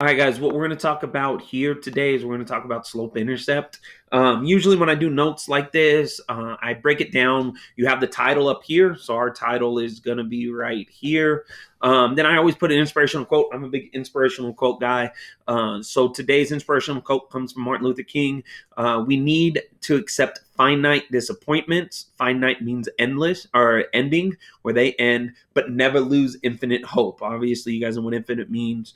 All right, guys, what we're going to talk about here today is we're going to talk about slope intercept. Usually when I do notes like this, I break it down. You have the title up here. So our title is going to be right here. Then I always put an inspirational quote. I'm a big inspirational quote guy. So today's inspirational quote comes from Martin Luther King. We need to accept finite disappointments. Finite means endless or ending, where they end, but never lose infinite hope. Obviously, you guys know what infinite means.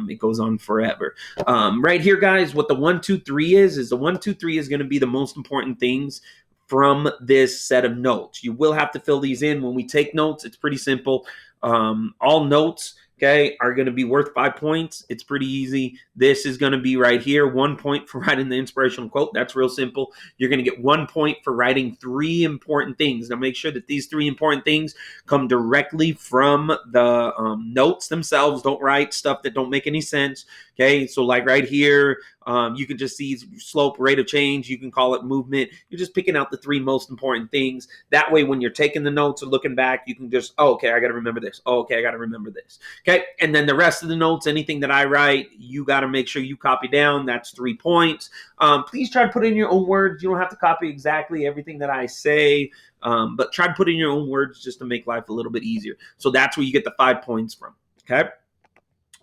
It goes on forever. Right here, guys, what the 1, 2, 3 is the 1, 2, 3 is going to be the most important things from this set of notes. You will have to fill these in when we take notes. It's pretty simple. All notes, okay, are going to be worth 5 points. It's pretty easy. This is going to be right here. 1 point for writing the inspirational quote. That's real simple. You're going to get 1 point for writing 3 important things. Now make sure that these 3 important things come directly from the notes themselves. Don't write stuff that don't make any sense. Okay, so like right here, you can just see slope, rate of change. You can call it movement. You're just picking out the 3 most important things. That way, when you're taking the notes or looking back, you can just, oh, okay, I got to remember this. Oh, okay, I got to remember this. Okay, and then the rest of the notes, anything that I write, you got to make sure you copy down. That's 3 points. Please try to put in your own words. You don't have to copy exactly everything that I say, but try to put in your own words just to make life a little bit easier. So that's where you get the 5 points from. Okay.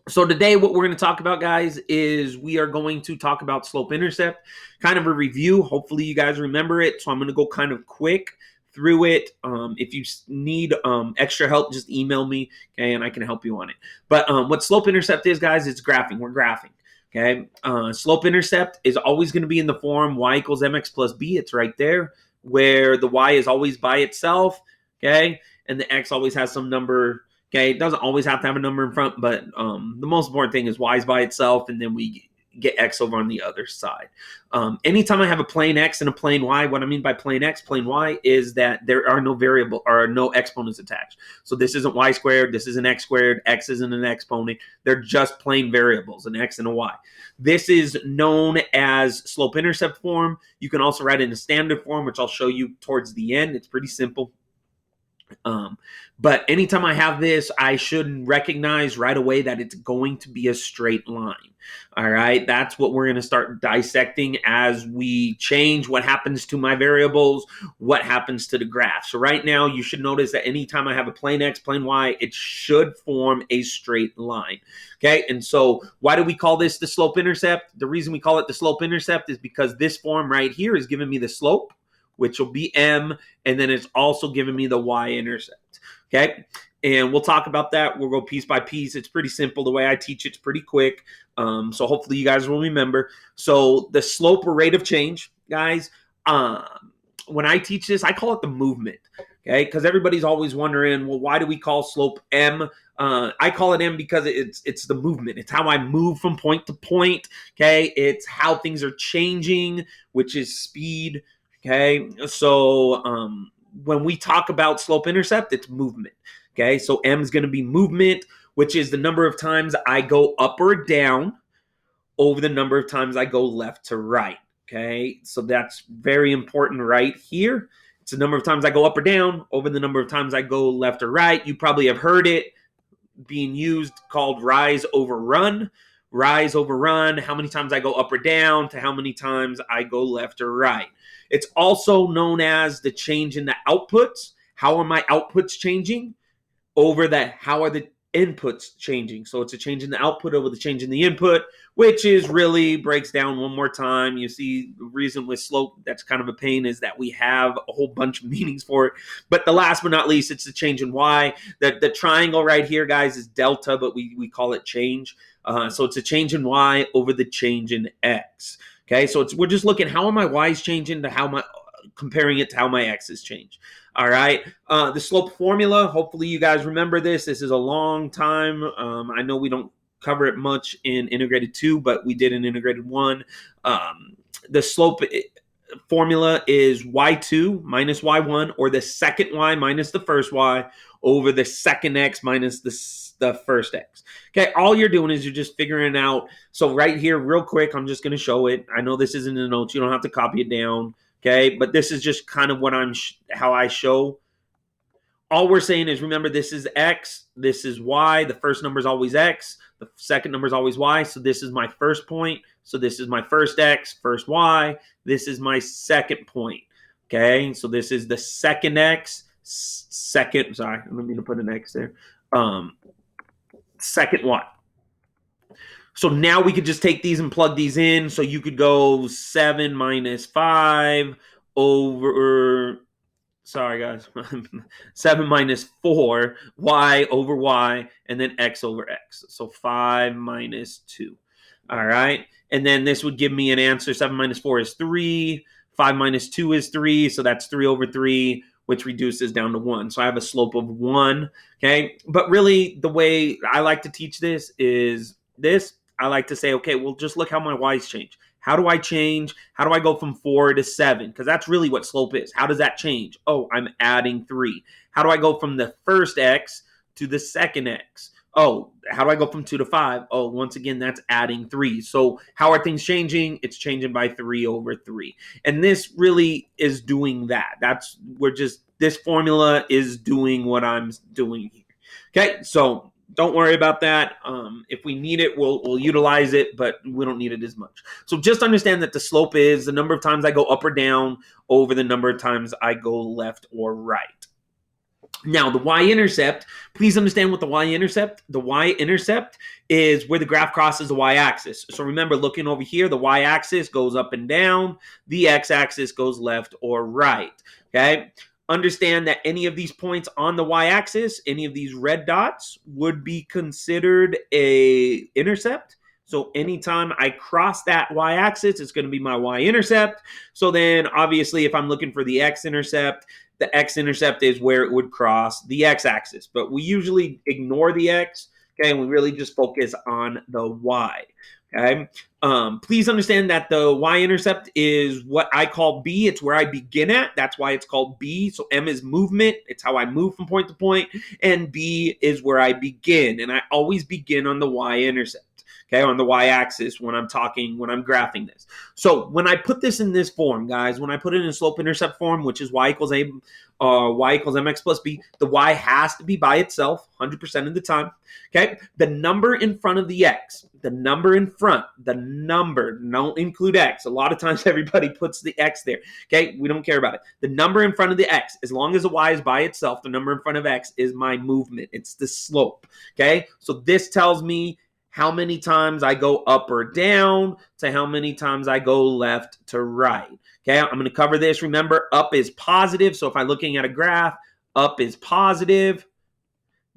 So today what we're going to talk about, guys, is we are going to talk about slope intercept, kind of a review. Hopefully you guys remember it. So I'm going to go kind of quick through it. If you need extra help, just email me, okay, and I can help you on it. But what slope intercept is, guys, it's graphing. We're graphing. Okay. Slope intercept is always going to be in the form y equals mx plus b. It's right there, where the y is always by itself. Okay. And the x always has some number. Okay, it doesn't always have to have a number in front, but the most important thing is y is by itself, and then we get x over on the other side. Anytime I have a plain x and a plain y, what I mean by plain x, plain y is that there are no variable or no exponents attached. So this isn't y squared, this isn't x squared, x isn't an exponent. They're just plain variables, an x and a y. This is known as slope intercept form. You can also write it in a standard form, which I'll show you towards the end. It's pretty simple. But anytime I have this, I should recognize right away that it's going to be a straight line. All right, that's what we're going to start dissecting as we change what happens to my variables, what happens to the graph. So right now, you should notice that anytime I have a plain x, plain y, it should form a straight line. Okay, and so why do we call this the slope intercept? The reason we call it the slope intercept is because this form right here is giving me the slope, which will be m, and then it's also giving me the y-intercept, okay? And we'll talk about that. We'll go piece by piece. It's pretty simple. The way I teach it's pretty quick, so hopefully you guys will remember. So the slope or rate of change, guys, when I teach this, I call it the movement, okay? Because everybody's always wondering, well, why do we call slope m? I call it m because it's the movement. It's how I move from point to point, okay? It's how things are changing, which is speed. Okay, so when we talk about slope intercept, it's movement. Okay, so m is going to be movement, which is the number of times I go up or down over the number of times I go left to right. Okay, so that's very important right here. It's the number of times I go up or down over the number of times I go left or right. You probably have heard it being used called rise over run. Rise over run, how many times I go up or down to how many times I go left or right. It's also known as the change in the outputs. How are my outputs changing? Over that, how are the inputs changing? So it's a change in the output over the change in the input, which is really breaks down one more time. You see, the reason with slope that's kind of a pain is that we have a whole bunch of meanings for it. But the last but not least, it's the change in y. The triangle right here, guys, is delta, but we call it change. So it's a change in y over the change in x. Okay, so we're just looking how are my y's changing to how my comparing it to how my x's change. All right, the slope formula. Hopefully, you guys remember this. This is a long time. I know we don't cover it much in integrated 2, but we did in integrated 1. The slope formula is y2 minus y1, or the second y minus the first y over the second x minus the first x. Okay, all you're doing is you're just figuring out. So right here, real quick, I'm just going to show it. I know this isn't in the notes. You don't have to copy it down. Okay, but this is just kind of what how I show all we're saying is, remember, this is x, this is y. The first number is always x, the second number is always y. So this is my first point. So this is my first x, first y. This is my second point. Okay, so this is the second x, second, sorry, I don't mean to put an x there. Second y. So now we could just take these and plug these in. So you could go 7 minus 5 over, sorry guys, 7 minus 4, y over y, and then x over x. So 5 minus 2. All right. And then this would give me an answer. 7 minus 4 is 3. 5 minus 2 is 3. So that's 3 over 3, which reduces down to 1. So I have a slope of 1. Okay. But really, the way I like to teach this is this. I like to say, okay, well, just look how my y's change. How do I change? How do I go from 4 to 7? Because that's really what slope is. How does that change? Oh, I'm adding 3. How do I go from the first x to the second x? Oh, how do I go from 2 to 5? Oh, once again, that's adding 3. So how are things changing? It's changing by 3 over 3. And this really is doing that. This formula is doing what I'm doing here. Okay, so don't worry about that. If we need it, we'll utilize it, but we don't need it as much. So just understand that the slope is the number of times I go up or down over the number of times I go left or right. Now, the y-intercept, please understand what the y-intercept. The y-intercept is where the graph crosses the y-axis. So remember, looking over here, the y-axis goes up and down. The x-axis goes left or right. Okay? Understand that any of these points on the y-axis, any of these red dots, would be considered a intercept. So anytime I cross that y-axis, it's going to be my y-intercept. So then, obviously, if I'm looking for the x-intercept, the x-intercept is where it would cross the x-axis. But we usually ignore the x, okay, and we really just focus on the y. Okay. Please understand that the y-intercept is what I call B. It's where I begin at. That's why it's called B. So M is movement. It's how I move from point to point. And B is where I begin. And I always begin on the y-intercept. Okay, on the y-axis when I'm graphing this. So when I put this in this form, guys, when I put it in slope-intercept form, which is y equals mx plus b, the y has to be by itself 100% of the time. Okay, the number in front of the x, don't include x. A lot of times everybody puts the x there. Okay, we don't care about it. The number in front of the x, as long as the y is by itself, the number in front of x is my movement. It's the slope. Okay, so this tells me how many times I go up or down to how many times I go left to right. Okay, I'm going to cover this. Remember, up is positive. So if I'm looking at a graph, up is positive,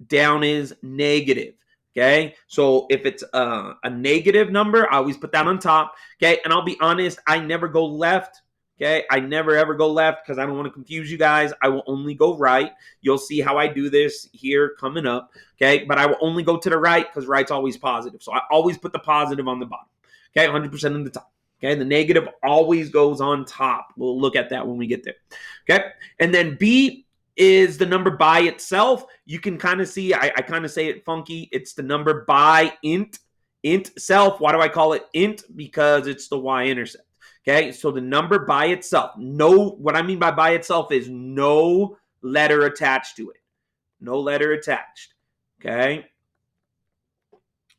down is negative. Okay, so if it's a negative number, I always put that on top. Okay, and I'll be honest, I never go left. Okay, I never ever go left because I don't want to confuse you guys. I will only go right. You'll see how I do this here coming up. Okay, but I will only go to the right because right's always positive. So I always put the positive on the bottom. Okay, 100% of the time. Okay, the negative always goes on top. We'll look at that when we get there. Okay, and then B is the number by itself. You can kind of see, I kind of say it funky. It's the number by int self. Why do I call it int? Because it's the y-intercept. Okay, so the number by itself, what I mean by itself is no letter attached to it. No letter attached. Okay,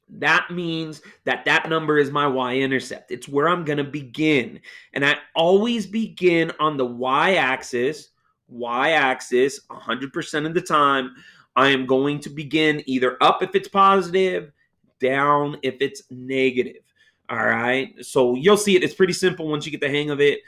that means that number is my y-intercept. It's where I'm going to begin. And I always begin on the y-axis 100% of the time. I am going to begin either up if it's positive, down if it's negative. All right. So you'll see it. It's pretty simple once you get the hang of it.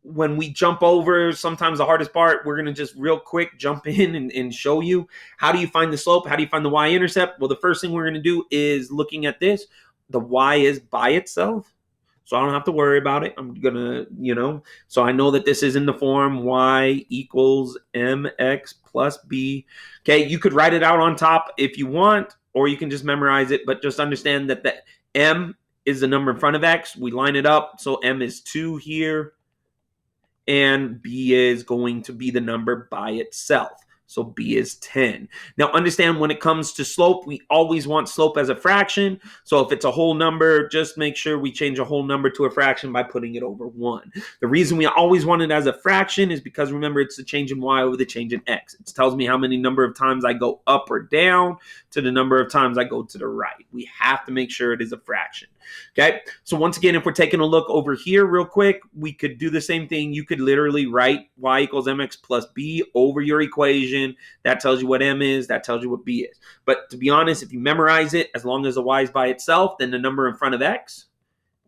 When we jump over, sometimes the hardest part, we're going to just real quick jump in and show you how do you find the slope? How do you find the y-intercept? Well, the first thing we're going to do is looking at this. The y is by itself. So I don't have to worry about it. I'm going to, so I know that this is in the form y equals mx plus b. Okay. You could write it out on top if you want, or you can just memorize it, but just understand that the m is the number in front of x. We line it up. So m is 2 here. And b is going to be the number by itself. So b is 10. Now understand, when it comes to slope, we always want slope as a fraction. So if it's a whole number, just make sure we change a whole number to a fraction by putting it over 1. The reason we always want it as a fraction is because, remember, it's the change in y over the change in x. It tells me how many number of times I go up or down to the number of times I go to the right. We have to make sure it is a fraction. Okay, so once again, if we're taking a look over here real quick, we could do the same thing. You could literally write y equals mx plus b over your equation. That tells you what m is. That tells you what b is. But to be honest, if you memorize it, as long as the y is by itself, then the number in front of x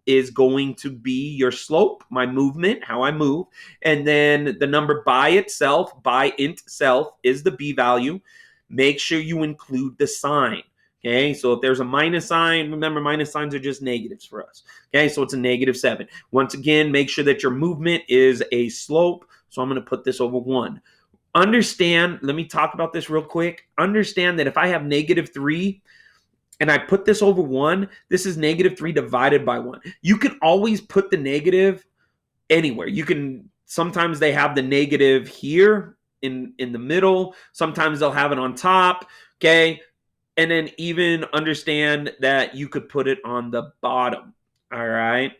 is going to be your slope, my movement, how I move. And then the number by itself, by int self, is the b value. Make sure you include the sign. Okay, so if there's a minus sign, remember, minus signs are just negatives for us. Okay, so it's a -7. Once again, make sure that your movement is a slope. So I'm going to put this over 1. Understand, let me talk about this real quick. Understand that if I have -3 and I put this over 1, this is -3 divided by 1. You can always put the negative anywhere. You can, sometimes they have the negative here in the middle. Sometimes they'll have it on top. Okay, and then even understand that you could put it on the bottom. All right.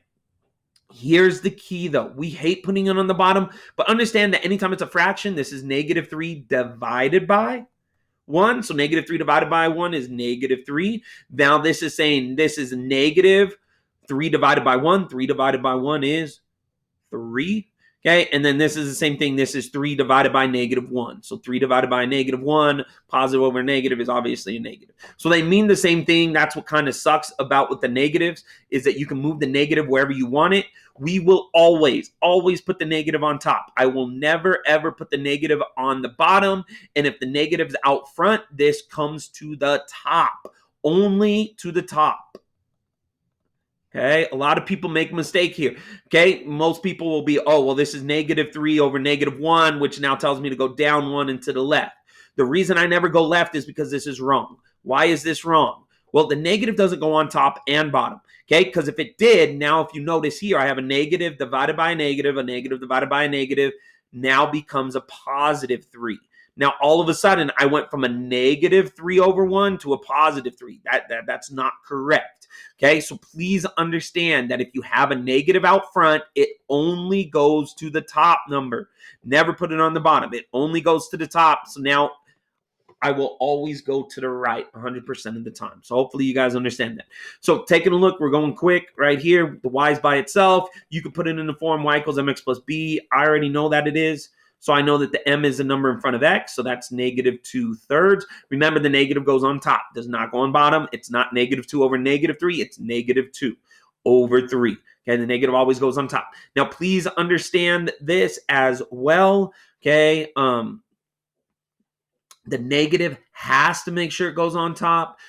Here's the key, though. We hate putting it on the bottom, but understand that anytime it's a fraction, this is -3 divided by 1. So -3 divided by 1 is -3. Now this is saying this is -3 divided by 1. 3 divided by 1 is 3. Okay, and then this is the same thing. This is 3 divided by -1. So 3 divided by -1, positive over negative is obviously a negative. So they mean the same thing. That's what kind of sucks about with the negatives, is that you can move the negative wherever you want it. We will always put the negative on top. I will never, ever put the negative on the bottom. And if the negative's out front, this comes to the top, only to the top. Okay, a lot of people make a mistake here. Okay, most people will be, oh, well, this is -3 over -1, which now tells me to go down 1 and to the left. The reason I never go left is because this is wrong. Why is this wrong? Well, the negative doesn't go on top and bottom. Okay, because if it did, now if you notice here, I have a negative divided by a negative divided by a negative, now becomes a +3. Now, all of a sudden, I went from a -3 over 1 to a +3. That's not correct. Okay, so please understand that if you have a negative out front, it only goes to the top number. Never put it on the bottom. It only goes to the top. So now I will always go to the right 100% of the time. So hopefully you guys understand that. So taking a look, we're going quick right here. The y is by itself. You can put it in the form y equals mx plus b. I already know that it is. So I know that the m is the number in front of x, so that's -2/3. Remember, the negative goes on top, does not go on bottom. It's not -2 over -3, it's -2 over 3. Okay, the negative always goes on top. Now, please understand this as well. Okay, the negative has to make sure it goes on top.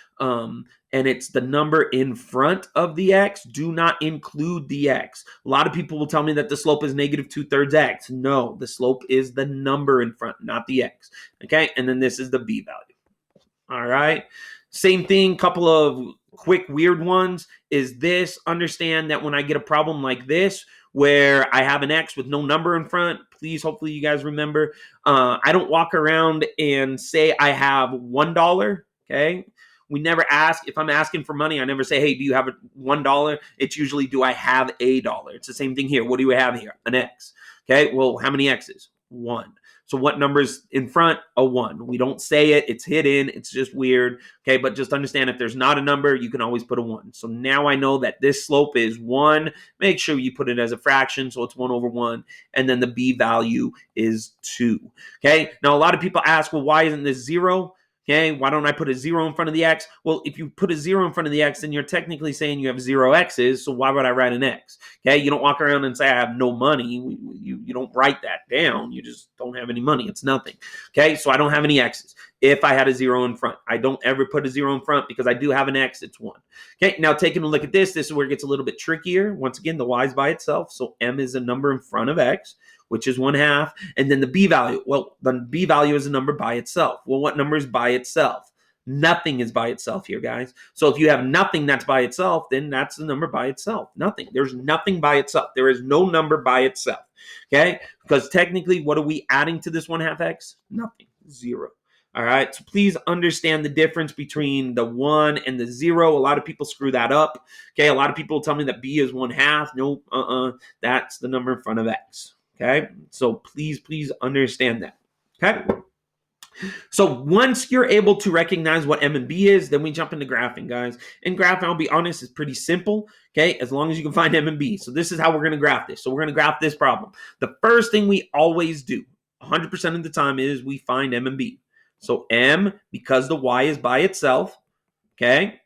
And it's the number in front of the x. Do not include the x. A lot of people will tell me that the slope is -2/3 x. No, the slope is the number in front, not the x. Okay, and then this is the b value. All right, same thing, couple of quick weird ones is this. Understand that when I get a problem like this, where I have an x with no number in front, please, hopefully you guys remember, I don't walk around and say I have $1, okay? We never ask, if I'm asking for money, I never say, hey, do you have a $1? It's usually, do I have a dollar? It's the same thing here. What do we have here? An x. Okay, well, how many x's? 1. So what number's in front? A 1. We don't say it. It's hidden. It's just weird. Okay, but just understand, if there's not a number, you can always put a 1. So now I know that this slope is 1. Make sure you put it as a fraction, so it's 1 over 1. And then the b value is 2. Okay, now a lot of people ask, well, why isn't this 0? Okay, why don't I put a 0 in front of the x? Well, if you put a 0 in front of the x, then you're technically saying you have 0 x's, so why would I write an x? Okay, you don't walk around and say I have no money. You don't write that down. You just don't have any money. It's nothing. Okay, so I don't have any x's. If I had a 0 in front, I don't ever put a 0 in front because I do have an x, it's 1. Okay, now taking a look at this is where it gets a little bit trickier. Once again, the y is by itself, so m is a number in front of x, which is 1/2, and then the b value. Well, the b value is a number by itself. Well, what number is by itself? Nothing is by itself here, guys. So if you have nothing that's by itself, then that's the number by itself. Nothing. There's nothing by itself. There is no number by itself. Okay? Because technically, what are we adding to this 1/2 x? Nothing. 0. All right, so please understand the difference between the 1 and the 0. A lot of people screw that up. Okay, a lot of people tell me that b is 1/2. Nope, that's the number in front of x. Okay, so please understand that. Okay. So once you're able to recognize what M and B is, then we jump into graphing, guys. And graphing, I'll be honest, is pretty simple, okay, as long as you can find M and B. So this is how we're going to graph this. So we're going to graph this problem. The first thing we always do, 100% of the time, is we find M and B. So M, because the Y is by itself, okay,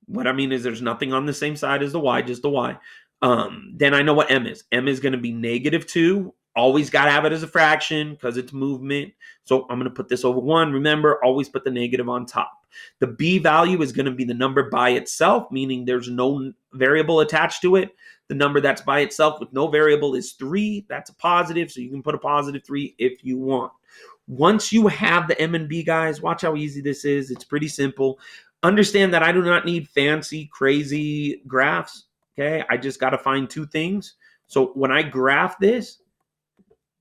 what I mean is there's nothing on the same side as the Y, just the Y. Then I know what M is. M is going to be -2. Always got to have it as a fraction because it's movement. So I'm going to put this over 1. Remember, always put the negative on top. The B value is going to be the number by itself, meaning there's no variable attached to it. The number that's by itself with no variable is 3. That's a positive, so you can put a +3 if you want. Once you have the M and B, guys, watch how easy this is. It's pretty simple. Understand that I do not need fancy, crazy graphs. Okay, I just got to find two things. So when I graph this,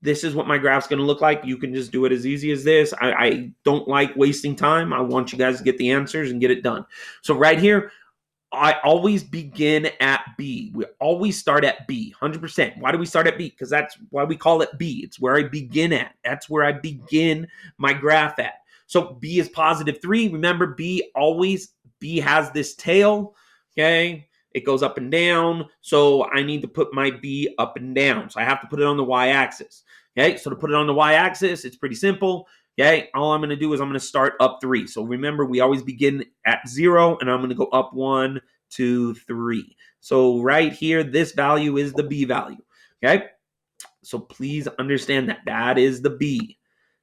this is what my graph's going to look like. You can just do it as easy as this. I don't like wasting time. I want you guys to get the answers and get it done. So right here, I always begin at B. We always start at B, 100%. Why do we start at B? Because that's why we call it B. It's where I begin at. That's where I begin my graph at. So B is +3. Remember, B has this tail, okay? It goes up and down. So I need to put my B up and down. So I have to put it on the y-axis. Okay, so to put it on the y-axis, it's pretty simple. Okay, all I'm going to do is I'm going to start up 3. So remember, we always begin at 0, and I'm going to go up 1, 2, 3. So right here, this value is the B value. Okay, so please understand that. That is the B.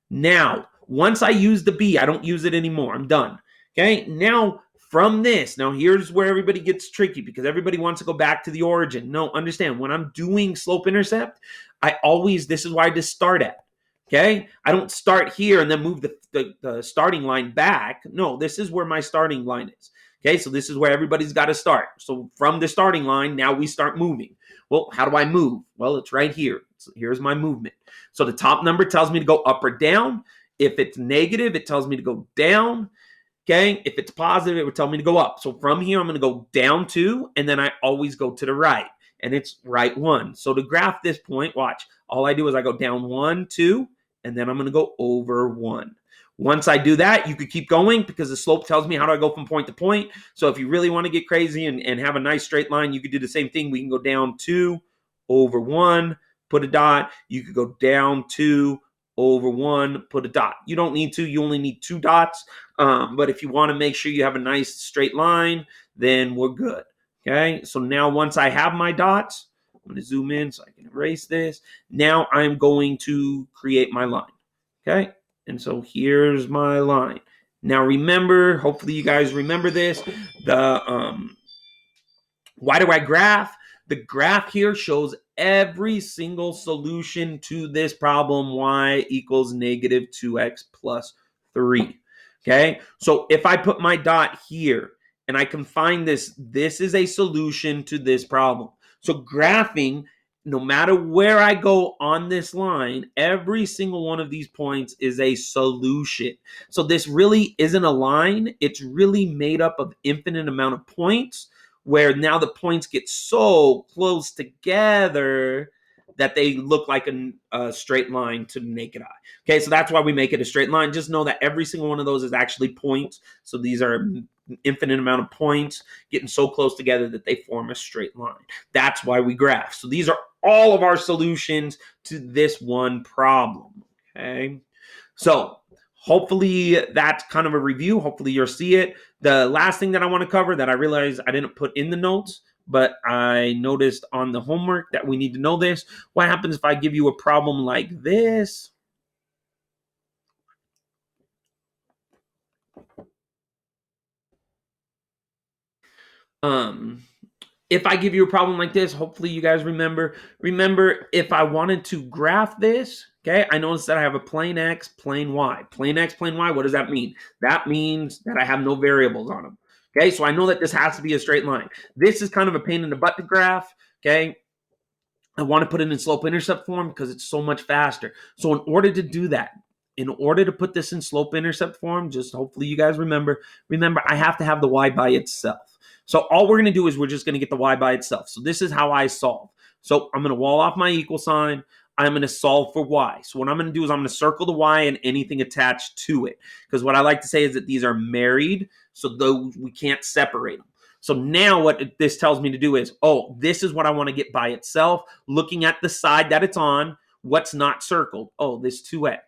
Now, once I use the B, I don't use it anymore. I'm done. Okay, now from this, now here's where everybody gets tricky because everybody wants to go back to the origin. No, understand, when I'm doing slope intercept, this is where I just start at. Okay, I don't start here and then move the starting line back. No, this is where my starting line is. Okay, so this is where everybody's got to start. So from the starting line, now we start moving. Well, how do I move? Well, it's right here. So here's my movement. So the top number tells me to go up or down. If it's negative, it tells me to go down. Okay, if it's positive, it would tell me to go up. So from here, I'm going to go down 2, and then I always go to the right, and it's right 1. So to graph this point, watch. All I do is I go down 1, 2, and then I'm going to go over 1. Once I do that, you could keep going because the slope tells me how do I go from point to point. So if you really want to get crazy and have a nice straight line, you could do the same thing. We can go down 2, over 1, put a dot. You could go down 2, over 1, put a dot. You don't need to. You only need 2 dots. But if you want to make sure you have a nice straight line, then we're good. Okay, so now once I have my dots, I'm going to zoom in so I can erase this. Now I'm going to create my line. Okay, and so here's my line. Now remember, hopefully you guys remember this. Why do I graph? The graph here shows every single solution to this problem, y equals -2x plus 3. Okay, so if I put my dot here and I can find this is a solution to this problem. So graphing, no matter where I go on this line, every single one of these points is a solution. So this really isn't a line. It's really made up of infinite amount of points where now the points get so close together that they look like a straight line to the naked eye. Okay, so that's why we make it a straight line. Just know that every single one of those is actually points. So these are an infinite amount of points getting so close together that they form a straight line. That's why we graph. So these are all of our solutions to this one problem. Okay, so hopefully that's kind of a review. Hopefully you'll see it. The last thing that I want to cover that I realized I didn't put in the notes, but I noticed on the homework that we need to know this. What happens if I give you a problem like this? If I give you a problem like this, hopefully you guys remember if I wanted to graph this, okay, I noticed that I have a plane X, plane Y. Plane X, plane Y, what does that mean? That means that I have no variables on them. Okay, so I know that this has to be a straight line. This is kind of a pain in the butt to graph, okay? I want to put it in slope intercept form because it's so much faster. So in order to do that, in order to put this in slope intercept form, just hopefully you guys remember, I have to have the y by itself. So all we're going to do is we're just going to get the y by itself. So this is how I solve. So I'm going to wall off my equal sign. I'm going to solve for y. So what I'm going to do is I'm going to circle the y and anything attached to it. Because what I like to say is that these are married, so those we can't separate them. So now what this tells me to do is, oh, this is what I want to get by itself. Looking at the side that it's on, what's not circled? Oh, this 2x.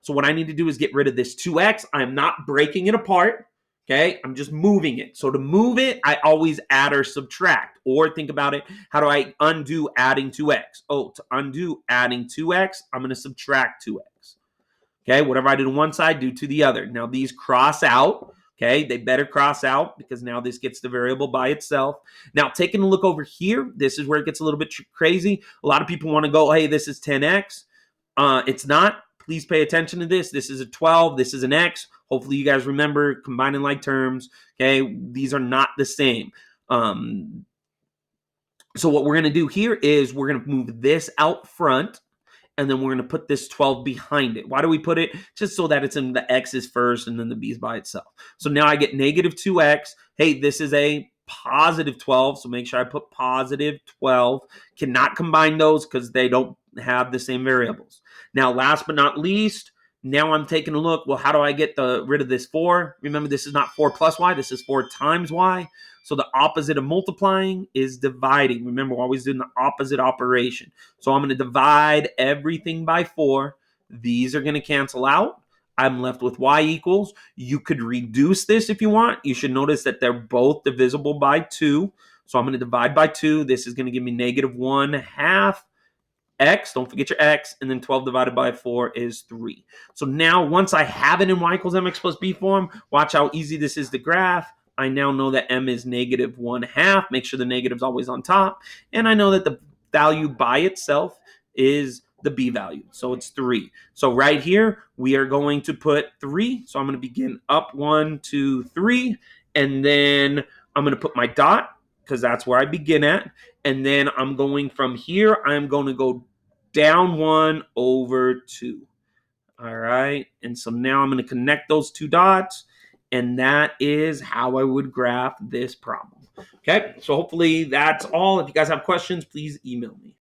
So what I need to do is get rid of this 2x. I'm not breaking it apart. Okay, I'm just moving it. So to move it, I always add or subtract. Or think about it, how do I undo adding 2x? Oh, to undo adding 2x, I'm going to subtract 2x. Okay, whatever I did on one side, do to the other. Now these cross out. Okay, they better cross out because now this gets the variable by itself. Now taking a look over here, this is where it gets a little bit crazy. A lot of people want to go, hey, this is 10x. It's not. Please pay attention to this. This is a 12. This is an x. Hopefully you guys remember combining like terms. Okay, these are not the same. So what we're going to do here is we're going to move this out front, and then we're going to put this 12 behind it. Why do we put it? Just so that it's in the x's first and then the b's by itself. So now I get negative 2x. Hey, this is a positive 12, so make sure I put positive 12. Cannot combine those because they don't have the same variables. Now, last but not least, now I'm taking a look, well, how do I get rid of this 4? Remember, this is not 4 plus y, this is 4 times y. So the opposite of multiplying is dividing. Remember, we're always doing the opposite operation. So I'm going to divide everything by 4. These are going to cancel out. I'm left with y equals. You could reduce this if you want. You should notice that they're both divisible by 2. So I'm going to divide by 2. This is going to give me negative 1/2 x, don't forget your x, and then 12 divided by 4 is 3. So now once I have it in y equals mx plus b form, watch how easy this is to graph. I now know that m is negative 1/2. Make sure the negative's always on top. And I know that the value by itself is the b value. So it's 3. So right here, we are going to put 3. So I'm going to begin up 1, 2, 3. And then I'm going to put my dot because that's where I begin at. And then I'm going from here, I'm going to go down 1 over 2. All right. And so now I'm going to connect those 2 dots. And that is how I would graph this problem. Okay. So hopefully that's all. If you guys have questions, please email me.